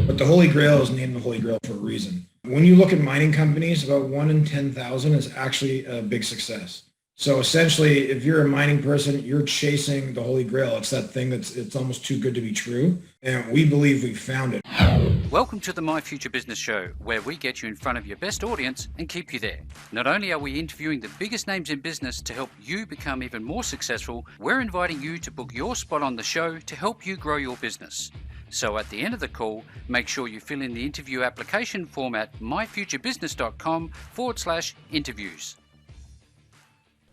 But the Holy Grail is named the Holy Grail for a reason. When you look at mining companies, about 1 in 10,000 is actually a big success. So essentially, if you're a mining person, you're chasing the Holy Grail. It's that thing it's almost too good to be true. And we believe we've found it. Welcome to the My Future Business Show, where we get you in front of your best audience and keep you there. Not only are we interviewing the biggest names in business to help you become even more successful, we're inviting you to book your spot on the show to help you grow your business. So at the end of the call, make sure you fill in the interview application form at myfuturebusiness.com/interviews.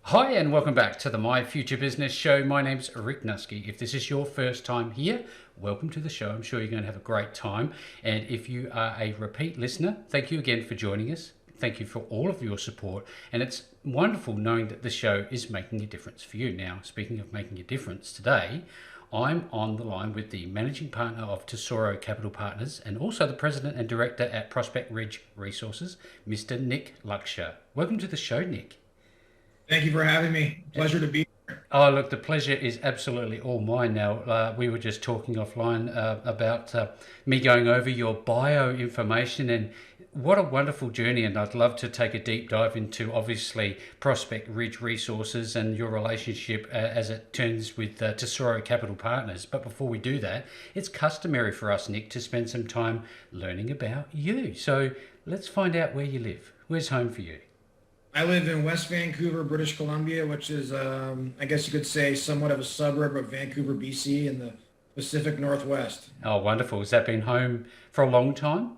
Hi and welcome back to the My Future Business Show. My name's Rick Nusky. If this is your first time here, welcome to the show. I'm sure you're going to have a great time. And if you are a repeat listener, thank you again for joining us. Thank you for all of your support. And it's wonderful knowing that the show is making a difference for you. Now, speaking of making a difference, today I'm on the line with the managing partner of Tesoro Capital Partners and also the president and director at Prospect Ridge Resources, Mr. Nick Luksha. Welcome to the show, Nick. Thank you for having me. Pleasure to be here. Oh, look, the pleasure is absolutely all mine now. We were just talking offline about me going over your bio information, and what a wonderful journey. And I'd love to take a deep dive into, obviously, Prospect Ridge Resources and your relationship as it turns with Tesoro Capital Partners. But before we do that, it's customary for us, Nick, to spend some time learning about you. So let's find out where you live. Where's home for you? I live in West Vancouver, British Columbia, which is, I guess you could say, somewhat of a suburb of Vancouver, BC, in the Pacific Northwest. Oh, wonderful. Has that been home for a long time?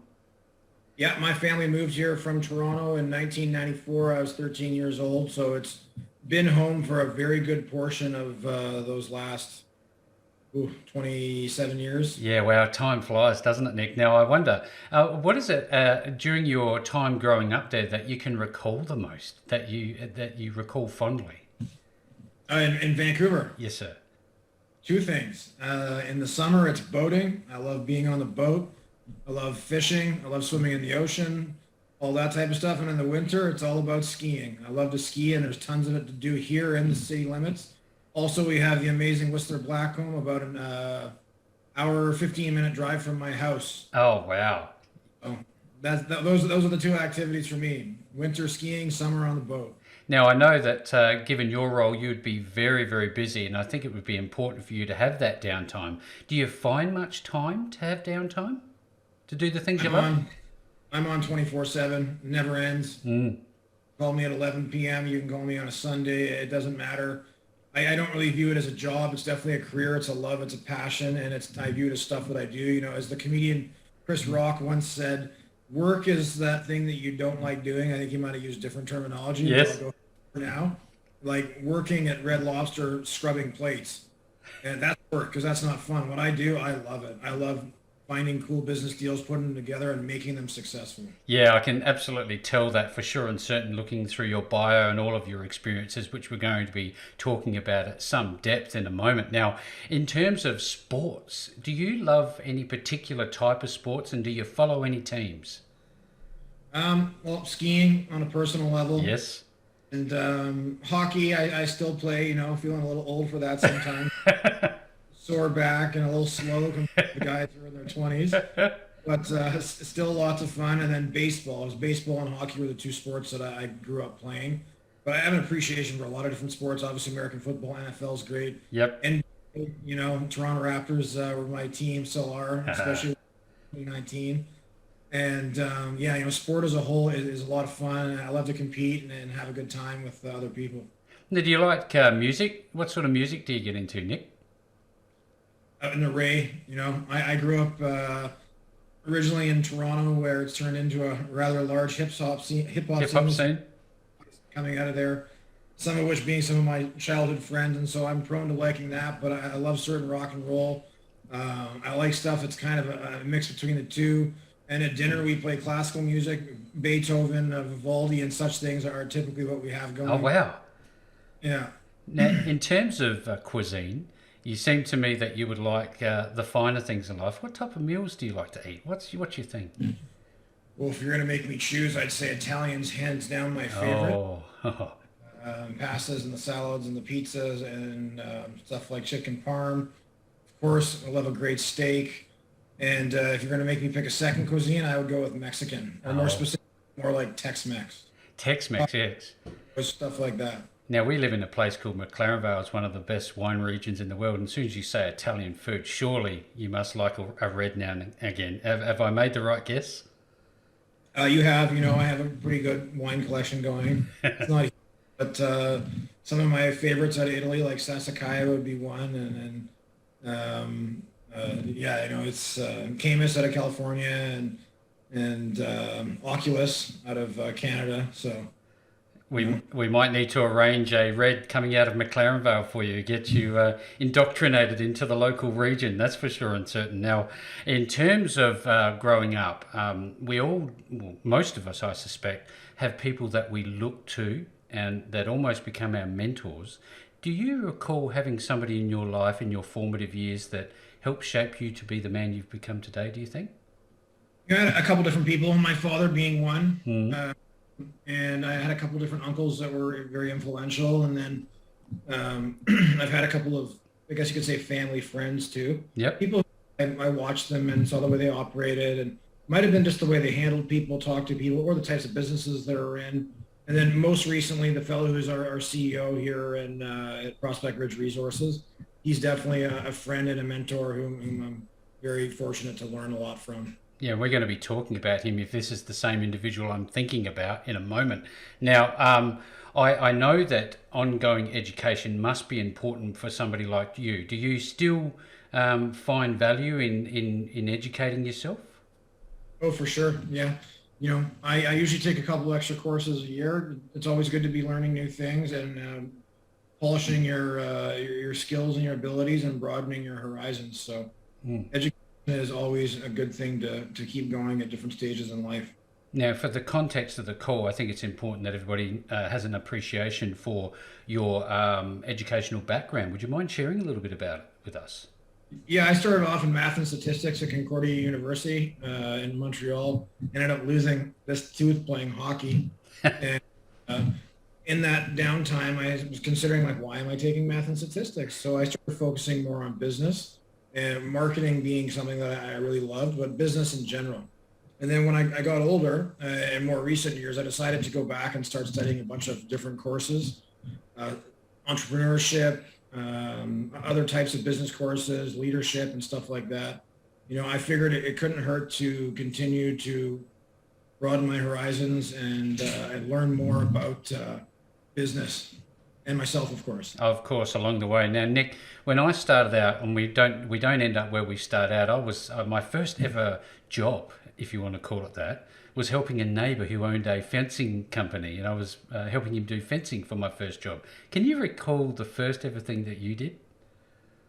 Yeah, my family moved here from Toronto in 1994. I was 13 years old, so it's been home for a very good portion of those last 27 years. Yeah, wow, time flies, doesn't it, Nick? Now, I wonder, what is it during your time growing up there that you can recall the most, that you recall fondly? In Vancouver? Yes, sir. Two things. In the summer, it's boating. I love being on the boat. I love fishing. I love swimming in the ocean, all that type of stuff. And in the winter, it's all about skiing. I love to ski, and there's tons of it to do here in the city limits. Also, we have the amazing Whistler Blackcomb, about an hour, 15-minute drive from my house. Oh, wow. So those are the two activities for me: winter skiing, summer on the boat. Now, I know that given your role, you'd be very, very busy, and I think it would be important for you to have that downtime. Do you find much time to have downtime to do the things you love? I'm on 24/7, never ends. Call me at 11 p.m. You can call me on a Sunday. It doesn't matter. I don't really view it as a job. It's definitely a career. It's a love. It's a passion, and I view it as stuff that I do. You know, as the comedian Chris Rock once said, "Work is that thing that you don't like doing." I think he might have used different terminology. Yes. But I'll go for now, like working at Red Lobster scrubbing plates, and that's work because that's not fun. What I do, I love it. I love finding cool business deals, putting them together, and making them successful. Yeah, I can absolutely tell that for sure, and certain looking through your bio and all of your experiences, which we're going to be talking about at some depth in a moment. Now, in terms of sports, do you love any particular type of sports, and do you follow any teams? Well, skiing on a personal level. Yes. And hockey, I still play, feeling a little old for that sometimes. Sore back and a little slow compared to the guys who are in their 20s. But still lots of fun. And then baseball. Baseball and hockey were the two sports that I grew up playing. But I have an appreciation for a lot of different sports. Obviously, American football, NFL is great. Yep. And, Toronto Raptors were my team, still are, especially 2019. And, sport as a whole is a lot of fun. I love to compete and have a good time with other people. Now, do you like music? What sort of music do you get into, Nick? An array, I grew up originally in Toronto, where it's turned into a rather large hip hop scene coming out of there, some of which being some of my childhood friends, and so I'm prone to liking that, but I love certain rock and roll. I like stuff that's kind of a mix between the two, and at dinner we play classical music. Beethoven, Vivaldi, and such things are typically what we have going. Oh, wow. Yeah. Now, in terms of cuisine, you seem to me that you would like the finer things in life. What type of meals do you like to eat? What's your thing? Well, if you're going to make me choose, I'd say Italian's hands down my favorite. Oh. Pastas and the salads and the pizzas and stuff like chicken parm. Of course, I love a great steak. And if you're going to make me pick a second cuisine, I would go with Mexican, or more Oh, specific, more like Tex-Mex, Tex-Mex, yes. or stuff like that. Now, we live in a place called McLaren Vale. It's one of the best wine regions in the world. And as soon as you say Italian food, surely you must like a red now and again. Have I made the right guess? You have, I have a pretty good wine collection going. It's not, but some of my favorites out of Italy, like Sassicaia, would be one, yeah, it's Camus out of California, and Oculus out of Canada. So We might need to arrange a red coming out of McLaren Vale for you, get you indoctrinated into the local region, that's for sure and certain. Now, in terms of growing up, most of us, I suspect, have people that we look to and that almost become our mentors. Do you recall having somebody in your life, in your formative years, that helped shape you to be the man you've become today, do you think? I had a couple different people, my father being one. Mm. And I had a couple different uncles that were very influential, and then I've had a couple of, I guess you could say, family friends too. Yep. People, I watched them and saw the way they operated, and might have been just the way they handled people, talked to people, or the types of businesses they were in. And then most recently, the fellow who's our CEO here at Prospect Ridge Resources, he's definitely a friend and a mentor whom I'm very fortunate to learn a lot from. Yeah, we're going to be talking about him if this is the same individual I'm thinking about in a moment. Now, I know that ongoing education must be important for somebody like you. Do you still find value in educating yourself? Oh, for sure. Yeah. I usually take a couple extra courses a year. It's always good to be learning new things and polishing your skills and your abilities and broadening your horizons. So education is always a good thing to keep going at different stages in life. Now, for the context of the call, I think it's important that everybody has an appreciation for your educational background. Would you mind sharing a little bit about it with us? Yeah, I started off in math and statistics at Concordia University in Montreal. Ended up losing this tooth playing hockey. And in that downtime, I was considering, like, why am I taking math and statistics? So I started focusing more on business, and marketing being something that I really loved, but business in general. And then when I got older, in more recent years, I decided to go back and start studying a bunch of different courses, entrepreneurship, other types of business courses, leadership, and stuff like that. I figured it couldn't hurt to continue to broaden my horizons and learn more about business and myself, of course. Of course, along the way. Now, Nick, when I started out, and we don't end up where we start out. I was my first ever job, if you want to call it that, was helping a neighbour who owned a fencing company, and I was helping him do fencing for my first job. Can you recall the first ever thing that you did?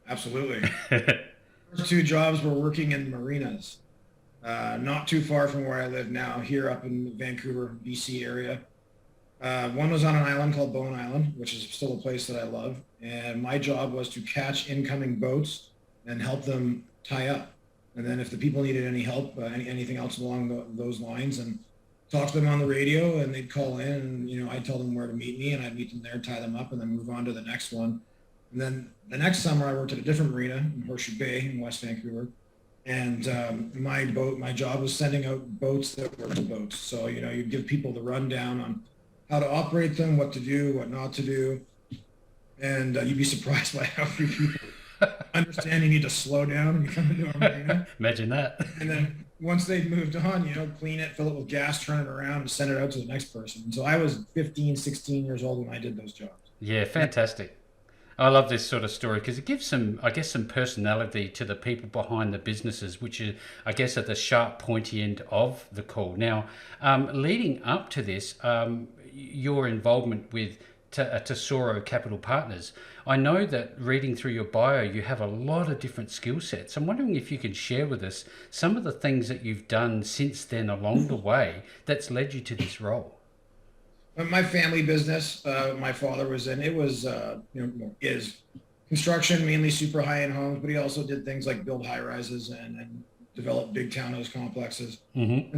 Absolutely. First two jobs were working in marinas, not too far from where I live now, here up in the Vancouver, BC area. One was on an island called Bowen Island, which is still a place that I love. And my job was to catch incoming boats and help them tie up. And then if the people needed any help, anything else along those lines, and talk to them on the radio, and they'd call in, and I'd tell them where to meet me, and I'd meet them there, tie them up, and then move on to the next one. And then the next summer, I worked at a different marina in Horseshoe Bay in West Vancouver. And my job was sending out boats that were boats. So you'd give people the rundown on how to operate them, what to do, what not to do, and you'd be surprised by how few people understand you need to slow down when you come into a marina. Imagine that. And then once they'd moved on, clean it, fill it with gas, turn it around, and send it out to the next person. So I was 15, 16 years old when I did those jobs. Yeah, fantastic. I love this sort of story because it gives some personality to the people behind the businesses, which is, I guess, at the sharp, pointy end of the call. Now, leading up to this, your involvement with Tesoro Capital Partners, I know that reading through your bio, you have a lot of different skill sets. I'm wondering if you can share with us some of the things that you've done since then along the way that's led you to this role. My family business, my father was in, it was, is construction, mainly super high-end homes, but he also did things like build high-rises and develop big townhouse complexes. Mm-hmm.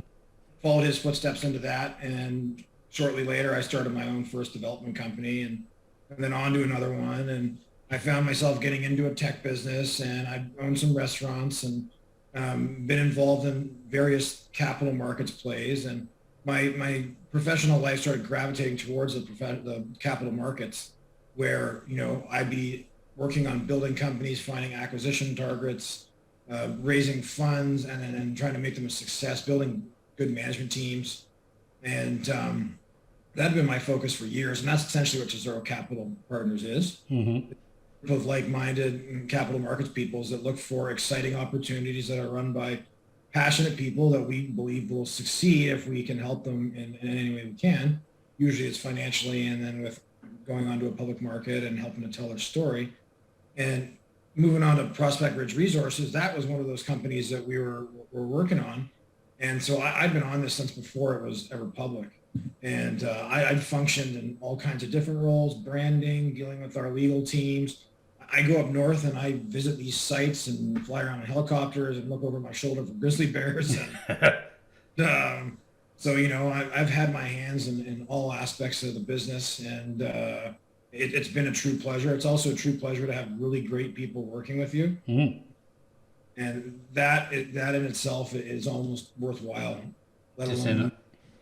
Followed his footsteps into that, and shortly later, I started my own first development company, and then on to another one. And I found myself getting into a tech business, and I owned some restaurants, and been involved in various capital markets plays, and my professional life started gravitating towards the capital markets, where I'd be working on building companies, finding acquisition targets, raising funds, and trying to make them a success, building good management teams, and that had been my focus for years, and that's essentially what Tesoro Capital Partners is. Mm-hmm. Of like-minded capital markets peoples that look for exciting opportunities that are run by passionate people that we believe will succeed if we can help them in any way we can. Usually it's financially, and then with going onto a public market and helping to tell their story. And moving on to Prospect Ridge Resources, that was one of those companies that we're working on. And so I'd been on this since before it was ever public. And I'd functioned in all kinds of different roles, branding, dealing with our legal teams. I go up north and I visit these sites and fly around in helicopters and look over my shoulder for grizzly bears. So, I've had my hands in all aspects of the business, and it's been a true pleasure. It's also a true pleasure to have really great people working with you. Mm-hmm. And that in itself is almost worthwhile, let alone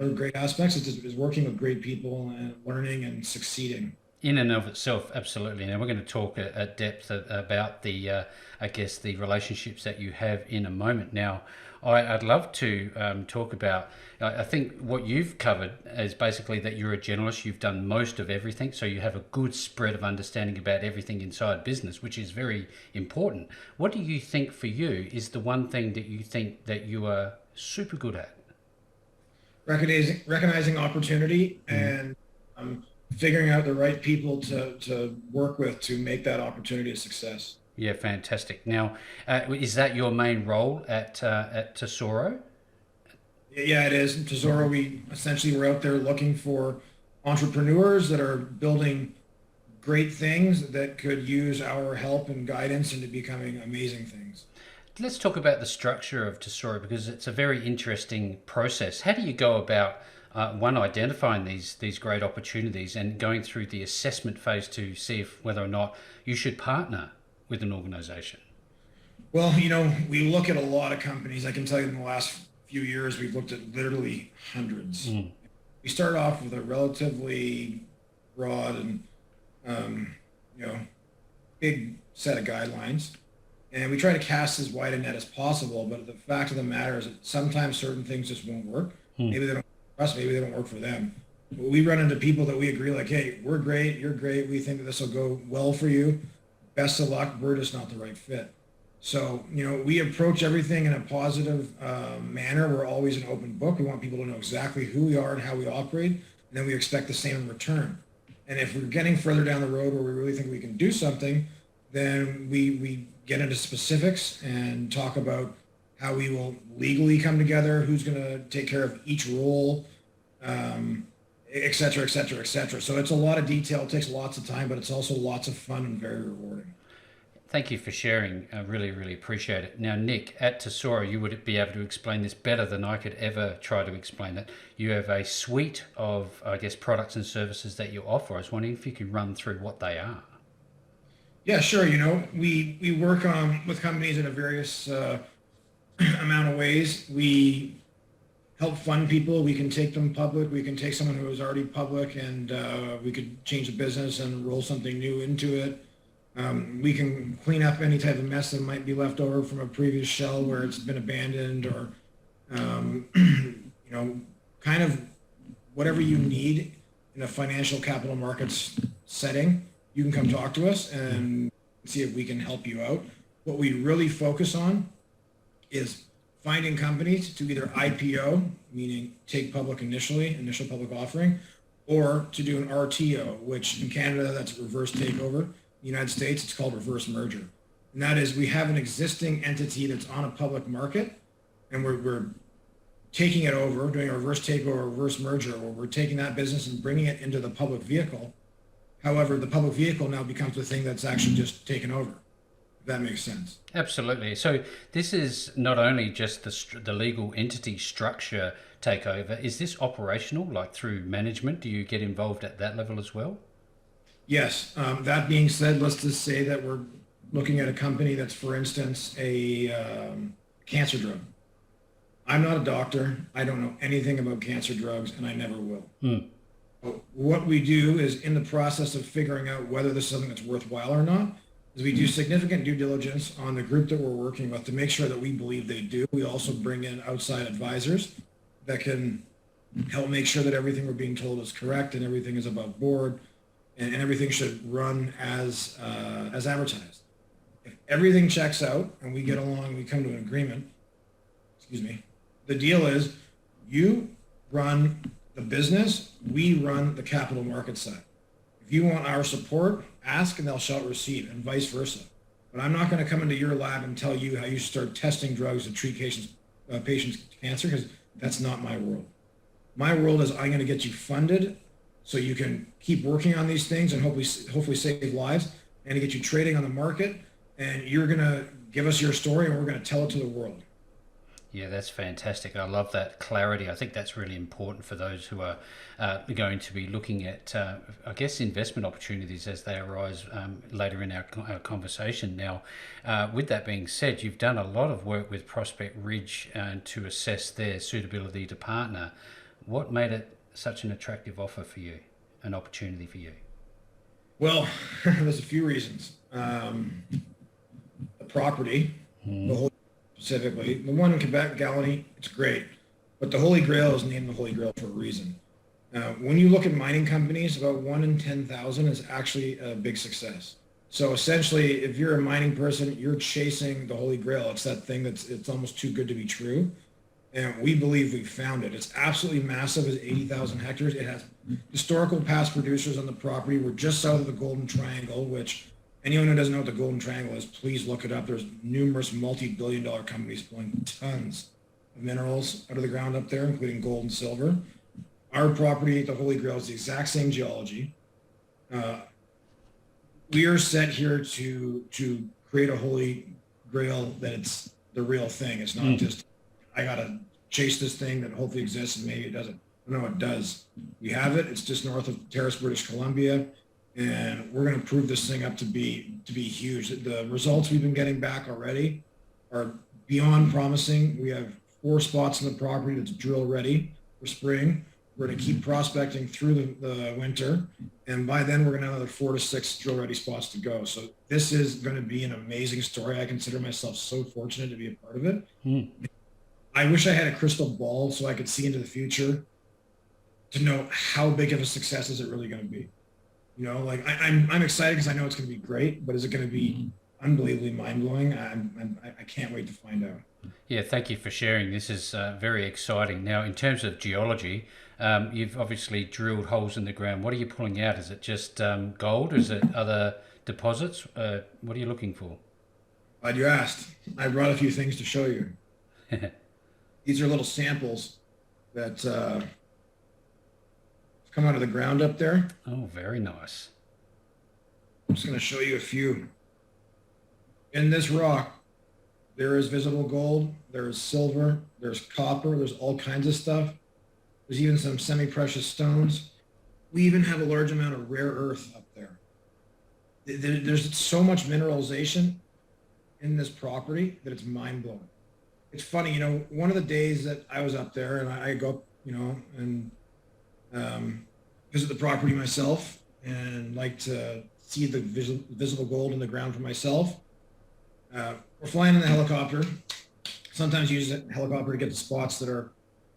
other great aspects. Is working with great people and learning and succeeding. In and of itself, absolutely. Now we're going to talk at depth about the, I guess, the relationships that you have in a moment. Now, I'd love to talk about, I think what you've covered is basically that you're a generalist. You've done most of everything, so you have a good spread of understanding about everything inside business, which is very important. What do you think for you is the one thing that you think that you are super good at? Recognizing opportunity and figuring out the right people to work with to make that opportunity a success. Yeah, fantastic. Now, is that your main role at Tesoro? Yeah, it is. In Tesoro, we're out there looking for entrepreneurs that are building great things that could use our help and guidance into becoming amazing things. Let's talk about the structure of Tesoro, because it's a very interesting process. How do you go about identifying these great opportunities and going through the assessment phase to see if whether or not you should partner with an organization? Well, we look at a lot of companies. I can tell you in the last few years, we've looked at literally hundreds. We start off with a relatively broad and, big set of guidelines. And we try to cast as wide a net as possible. But the fact of the matter is that sometimes certain things just won't work. Maybe they don't for us, maybe they don't work for them. But we run into people that we agree, like, hey, we're great, you're great, we think that this will go well for you. Best of luck, we're just not the right fit. So, we approach everything in a positive manner. We're always an open book. We want people to know exactly who we are and how we operate, and then we expect the same in return. And if we're getting further down the road where we really think we can do something, then we get into specifics and talk about how we will legally come together, who's going to take care of each role, et cetera, et cetera, et cetera. So it's a lot of detail. It takes lots of time, but it's also lots of fun and very rewarding. Thank you for sharing. I really, really appreciate it. Now, Nick, at Tesoro, you would be able to explain this better than I could ever try to explain it. You have a suite of, I guess, products and services that you offer. I was wondering if you could run through what they are. Yeah, sure. We work with companies in a various amount of ways. We help fund people. We can take them public. We can take someone who is already public and we could change the business and roll something new into it. We can clean up any type of mess that might be left over from a previous shell where it's been abandoned, or kind of whatever you need in a financial capital markets setting. You can come talk to us and see if we can help you out. What we really focus on is finding companies to either IPO, meaning take public initial public offering, or to do an RTO, which in Canada, that's reverse takeover. In the United States, it's called reverse merger. And that is, we have an existing entity that's on a public market, and we're taking it over, doing a reverse takeover, reverse merger, where we're taking that business and bringing it into the public vehicle. However, the public vehicle now becomes the thing that's actually just taken over. If that makes sense. Absolutely. So this is not only just the legal entity structure takeover. Is this operational, like through management? Do you get involved at that level as well? Yes. That being said, let's just say that we're looking at a company that's, for instance, a cancer drug. I'm not a doctor. I don't know anything about cancer drugs, and I never will. What we do is, in the process of figuring out whether this is something that's worthwhile or not, is we do significant due diligence on the group that we're working with to make sure that we believe they do. We also bring in outside advisors that can help make sure that everything we're being told is correct and everything is above board, and everything should run as advertised. If everything checks out and we get along, we come to an agreement, the deal is you run the business, we run the capital market side. If you want our support, ask and thou shalt receive, and vice versa. But I'm not going to come into your lab and tell you how you should start testing drugs to treat patients' cancer, because that's not my world. My world is I'm going to get you funded so you can keep working on these things and hopefully save lives, and to get you trading on the market, and you're going to give us your story and we're going to tell it to the world. Yeah, that's fantastic. I love that clarity. I think that's really important for those who are going to be looking at, I guess, investment opportunities as they arise later in our conversation. Now, with that being said, you've done a lot of work with Prospect Ridge to assess their suitability to partner. What made it such an attractive offer for you, an opportunity for you? Well, there's a few reasons. The property, the whole specifically. The one in Quebec, Galani, it's great. But the Holy Grail is named the Holy Grail for a reason. When you look at mining companies, about 1 in 10,000 is actually a big success. So essentially, if you're a mining person, you're chasing the Holy Grail. It's that thing it's almost too good to be true. And we believe we've found it. It's absolutely massive. It's 80,000 hectares. It has historical past producers on the property. We're just south of the Golden Triangle, which anyone who doesn't know what the Golden Triangle is, please look it up. There's numerous multi-billion-dollar companies pulling tons of minerals out of the ground up there, including gold and silver. Our property, the Holy Grail, is the exact same geology. We are set here to create a Holy Grail that it's the real thing. It's not just, I got to chase this thing that hopefully exists and maybe it doesn't. No, it does. We have it. It's just north of Terrace, British Columbia. And we're going to prove this thing up to be huge. The results we've been getting back already are beyond promising. We have 4 spots in the property that's drill ready for spring. We're going to keep prospecting through the winter, and by then we're going to have another 4 to 6 drill ready spots to go. So this is going to be an amazing story. I consider myself so fortunate to be a part of it. I wish I had a crystal ball so I could see into the future to know how big of a success is it really going to be. You know, like I'm excited because I know it's going to be great, but is it going to be unbelievably mind-blowing? I can't wait to find out. Yeah, thank you for sharing. This is very exciting. Now, in terms of geology, you've obviously drilled holes in the ground. What are you pulling out? Is it just gold, or is it other deposits? What are you looking for? Glad you asked. I brought a few things to show you. These are little samples that come out of the ground up there. Oh, very nice. I'm just going to show you a few. In this rock, there is visible gold, there is silver, there's copper, there's all kinds of stuff. There's even some semi-precious stones. We even have a large amount of rare earth up there. There's so much mineralization in this property that it's mind-blowing. It's funny, you know, one of the days that I was up there and I go up, you know, and visit the property myself and like to see the visible gold in the ground for myself. We're flying in the helicopter. Sometimes you use a helicopter to get to spots that are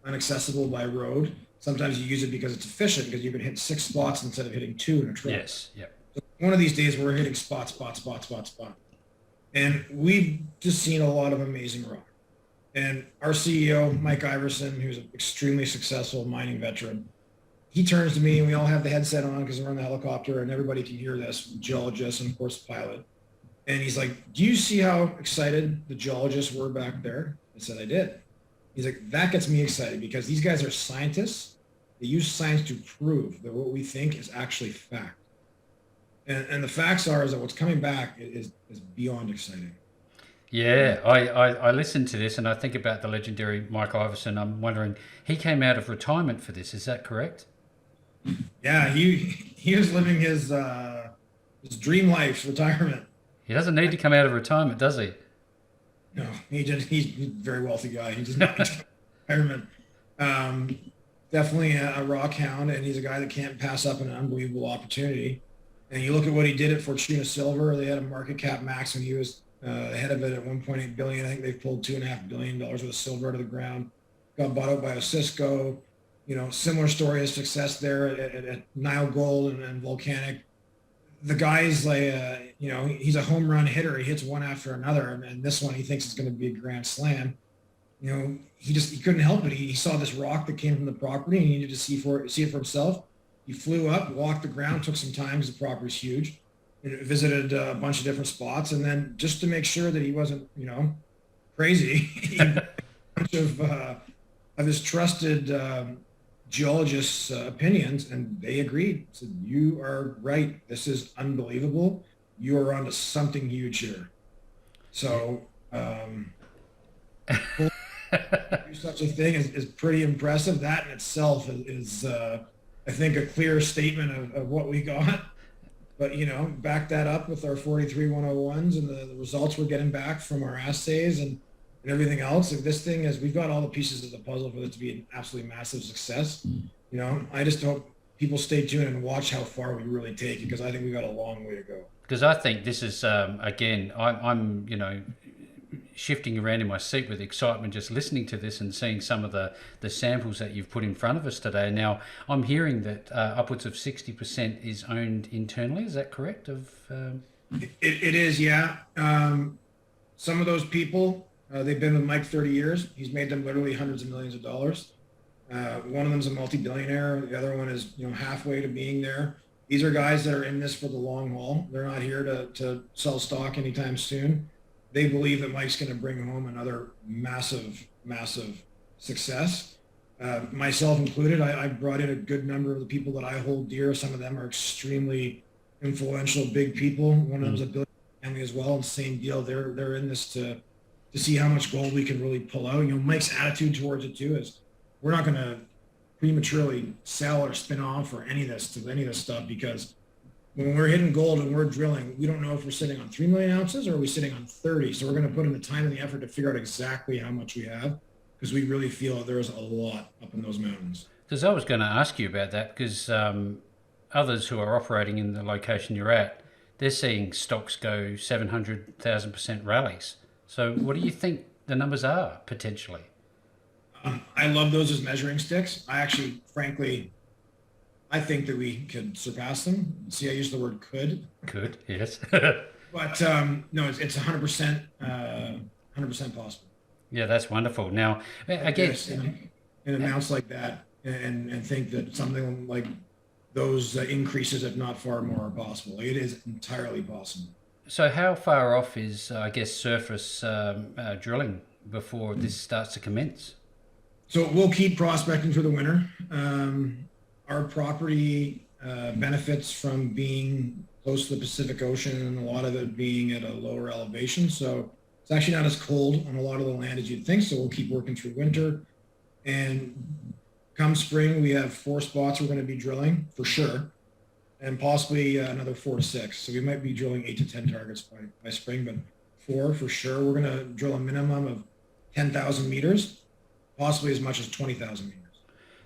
inaccessible by road. Sometimes you use it because it's efficient, because you can hit 6 spots instead of hitting 2 in a trip. Yes, yep. So one of these days we're hitting spot. And we've just seen a lot of amazing rock. And our CEO, Mike Iverson, who's an extremely successful mining veteran, he turns to me and we all have the headset on because we're in the helicopter and everybody can hear this, geologist and of course the pilot. And he's like, do you see how excited the geologists were back there? I said, I did. He's like, that gets me excited because these guys are scientists. They use science to prove that what we think is actually fact. And the facts are is that what's coming back is beyond exciting. Yeah, I listened to this and I think about the legendary Mike Iverson. I'm wondering, he came out of retirement for this. Is that correct? Yeah, he was living his dream life, retirement. He doesn't need to come out of retirement, does he? No, he's a very wealthy guy. He does not retirement. Um, Definitely a rock hound, and he's a guy that can't pass up an unbelievable opportunity. And you look at what he did at Fortuna Silver. They had a market cap max when he was ahead of it at 1.8 billion. I think they've pulled $2.5 billion worth of silver out of the ground. Got bought out by a Cisco. Similar story of success there at Nile Gold and Volcanic. The guy's like, he's a home run hitter. He hits one after another, and this one he thinks is going to be a grand slam. He couldn't help it. He saw this rock that came from the property, and he needed to see it for himself. He flew up, walked the ground, took some time because the property's huge, and visited a bunch of different spots, and then just to make sure that he wasn't, crazy, he got a bunch of his trusted geologists' opinions, and they agreed. Said, "You are right. This is unbelievable. You are onto something huge here." So. Do such a thing is pretty impressive. That in itself is I think, a clear statement of what we got. But, back that up with our 43 101s and the results we're getting back from our assays and everything else. If this thing we've got all the pieces of the puzzle for it to be an absolutely massive success. I just hope people stay tuned and watch how far we really take it, because I think we got a long way to go. Because I think this is, again, I'm shifting around in my seat with excitement just listening to this and seeing some of the samples that you've put in front of us today. Now, I'm hearing that upwards of 60% is owned internally. Is that correct? It is, yeah. Some of those people, they've been with Mike 30 years. He's made them literally hundreds of millions of dollars. One of them is a multi-billionaire. The other one is, halfway to being there. These are guys that are in this for the long haul. They're not here to sell stock anytime soon. They believe that Mike's going to bring home another massive, massive success. Myself included, I brought in a good number of the people that I hold dear. Some of them are extremely influential, big people. One of them is a billionaire family as well. And same deal. They're in this to see how much gold we can really pull out. Mike's attitude towards it too is we're not going to prematurely sell or spin off or any of this stuff, because when we're hitting gold and we're drilling, we don't know if we're sitting on 3 million ounces or are we sitting on 30. So we're going to put in the time and the effort to figure out exactly how much we have, because we really feel there's a lot up in those mountains. Because I was going to ask you about that, because others who are operating in the location you're at, they're seeing stocks go 700,000% rallies. So what do you think the numbers are potentially? I love those as measuring sticks. I actually, frankly, I think that we could surpass them. See, I use the word could. Could, yes. But no, it's 100%, 100% possible. Yeah, that's wonderful. Now, again, in amounts like that, and think that something like those increases, if not far more, are possible. It is entirely possible. So how far off is, I guess, surface drilling before this starts to commence? So we'll keep prospecting through the winter. Our property benefits from being close to the Pacific Ocean, and a lot of it being at a lower elevation. So it's actually not as cold on a lot of the land as you'd think. So we'll keep working through winter. And come spring, we have 4 spots we're going to be drilling for sure, and possibly another 4 to 6. So we might be drilling 8 to 10 targets by spring, but 4 for sure. We're going to drill a minimum of 10,000 meters, possibly as much as 20,000 meters.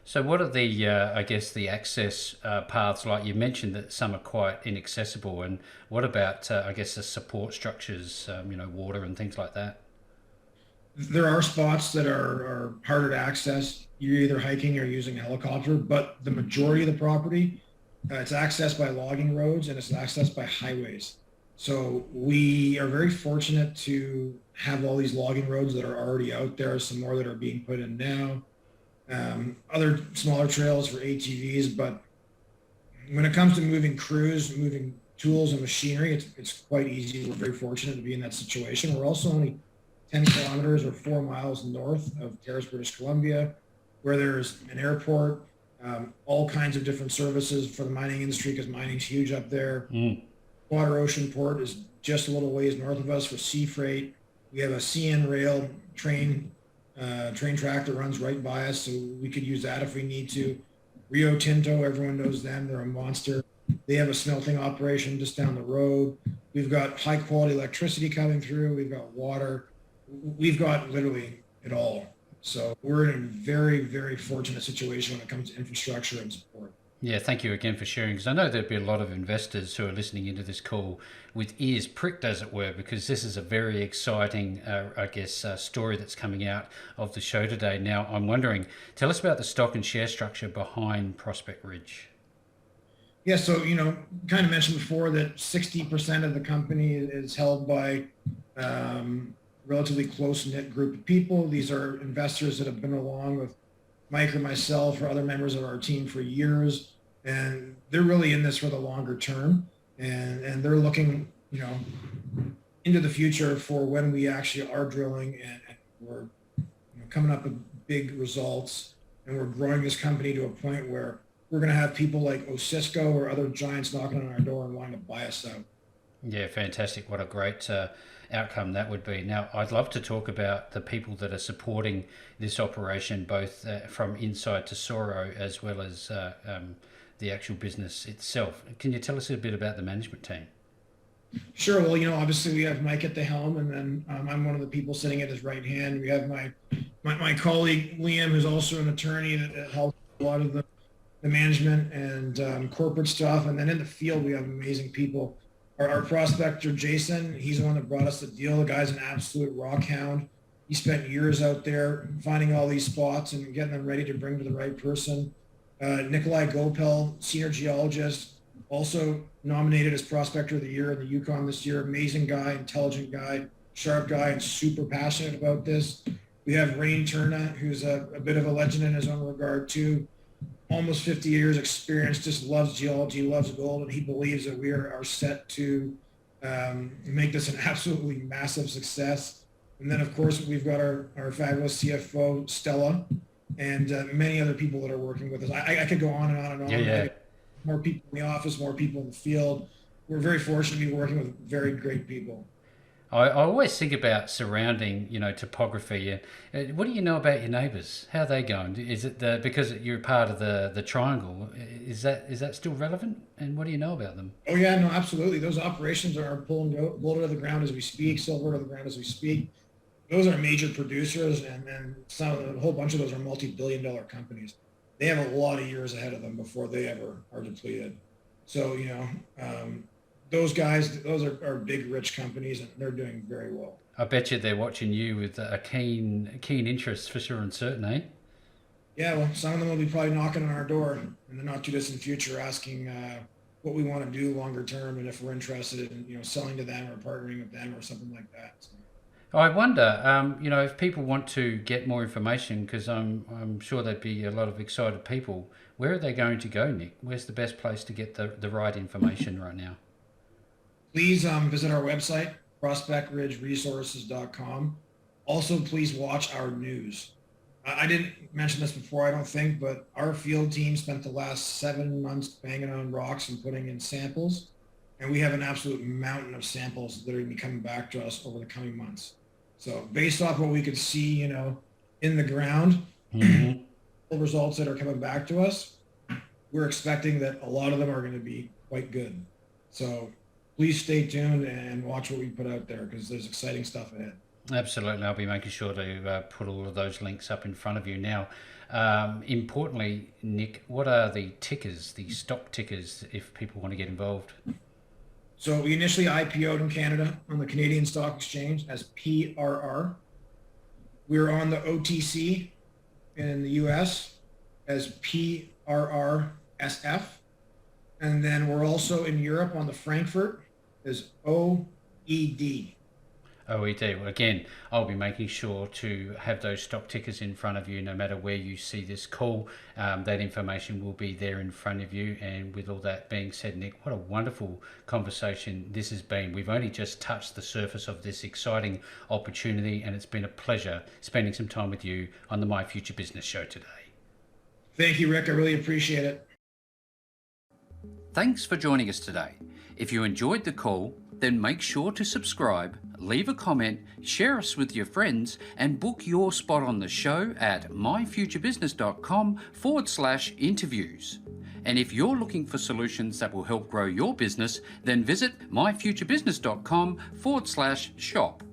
So what are the, I guess, the access paths like? You mentioned that some are quite inaccessible, and what about, I guess, the support structures, water and things like that? There are spots that are harder to access. You're either hiking or using a helicopter, but the majority of the property, it's accessed by logging roads and it's accessed by highways. So we are very fortunate to have all these logging roads that are already out there, some more that are being put in now. Other smaller trails for ATVs, but when it comes to moving crews, moving tools and machinery, it's quite easy. We're very fortunate to be in that situation. We're also only 10 kilometers or 4 miles north of Terrace, British Columbia, where there's an airport, all kinds of different services for the mining industry, because mining's huge up there. Water Ocean Port is just a little ways north of us for sea freight. We have a CN rail train track that runs right by us, so we could use that if we need to. Rio Tinto, everyone knows them. They're a monster. They have a smelting operation just down the road. We've got high quality electricity coming through. We've got water. we've got literally it all. So we're in a very, very fortunate situation when it comes to infrastructure and support. Yeah, thank you again for sharing, because I know there'd be a lot of investors who are listening into this call with ears pricked, as it were, because this is a very exciting, story that's coming out of the show today. Now, I'm wondering, tell us about the stock and share structure behind Prospect Ridge. Yeah, so kind of mentioned before that 60% of the company is held by relatively close-knit group of people. These are investors that have been along with Mike or myself or other members of our team for years, and they're really in this for the longer term, and they're looking, into the future for when we actually are drilling and we're coming up with big results, and we're growing this company to a point where we're going to have people like Osisko or other giants knocking on our door and wanting to buy us out. Yeah, fantastic. What a great outcome that would be. Now, I'd love to talk about the people that are supporting this operation, both from inside Tesoro as well as the actual business itself. Can you tell us a bit about the management team? Sure. Well, obviously we have Mike at the helm, and then I'm one of the people sitting at his right hand. We have my colleague Liam, who's also an attorney that helps a lot of the management and corporate stuff. And then in the field, we have amazing people. Our prospector, Jason, he's the one that brought us the deal. The guy's an absolute rock hound. He spent years out there finding all these spots and getting them ready to bring to the right person. Nikolai Gopel, senior geologist, also nominated as prospector of the year in the Yukon this year. Amazing guy, intelligent guy, sharp guy, and super passionate about this. We have Rain Turna, who's a bit of a legend in his own regard too. Almost 50 years experience, just loves geology, loves gold, and he believes that we are set to make this an absolutely massive success. And then, of course, we've got our fabulous CFO, Stella, and many other people that are working with us. I could go on and on and on. Yeah. More people in the office, more people in the field. We're very fortunate to be working with very great people. I always think about surrounding, topography. What do you know about your neighbours? How are they going? Is it because you're part of the triangle? Is that still relevant? And what do you know about them? Oh yeah, no, absolutely. Those operations are pulling gold out of the ground as we speak, silver out of the ground as we speak. Those are major producers, and a whole bunch of those are multi-billion-dollar companies. They have a lot of years ahead of them before they ever are depleted. So those guys, those are big, rich companies, and they're doing very well. I bet you they're watching you with a keen interest for sure and certain, eh? Yeah, well, some of them will be probably knocking on our door in the not too distant future, asking what we want to do longer term, and if we're interested in selling to them or partnering with them or something like that. So. I wonder, if people want to get more information, because I'm sure there'd be a lot of excited people. Where are they going to go, Nick? Where's the best place to get the right information right now? Please visit our website, prospectridgeresources.com. Also, please watch our news. I didn't mention this before, I don't think, but our field team spent the last 7 months banging on rocks and putting in samples. And we have an absolute mountain of samples that are going to be coming back to us over the coming months. So based off what we could see, in the ground, the results that are coming back to us, we're expecting that a lot of them are going to be quite good. So please stay tuned and watch what we put out there, because there's exciting stuff ahead. Absolutely. I'll be making sure to put all of those links up in front of you. Now, importantly, Nick, what are the tickers, the stock tickers, if people want to get involved? So we initially IPO'd in Canada on the Canadian Stock Exchange as PRR. We're on the OTC in the US as PRRSF. And then we're also in Europe on the Frankfurt as OED. OED. Well, again, I'll be making sure to have those stock tickers in front of you no matter where you see this call. That information will be there in front of you. And with all that being said, Nick, what a wonderful conversation this has been. We've only just touched the surface of this exciting opportunity, and it's been a pleasure spending some time with you on the My Future Business show today. Thank you, Rick. I really appreciate it. Thanks for joining us today. If you enjoyed the call, then make sure to subscribe, leave a comment, share us with your friends, and book your spot on the show at myfuturebusiness.com/interviews. And if you're looking for solutions that will help grow your business, then visit myfuturebusiness.com/shop.